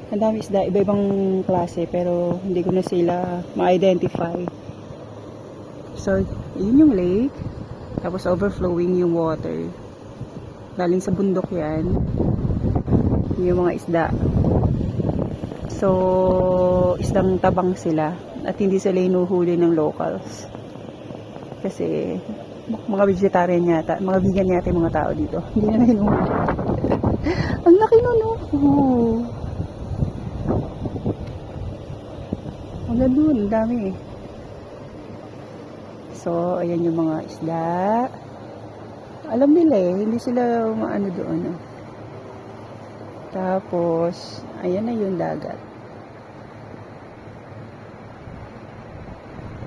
Ang dami isda, iba-ibang klase, pero hindi ko na sila ma-identify. So, yun yung lake. Tapos overflowing yung water. Galing sa bundok yan. Yung mga isda. So, isdang tabang sila. At hindi sila inuhuli ng locals. Kasi, mga vegetarian yata, mga vegan yata yung mga tao dito. Hindi na hinuhuli. Ang laki nun, no? Oh. Ang ganda dun, ang dami eh. So, ayan yung mga isda. Alam nila eh, hindi sila maano doon. Tapos, ayan na yung dagat.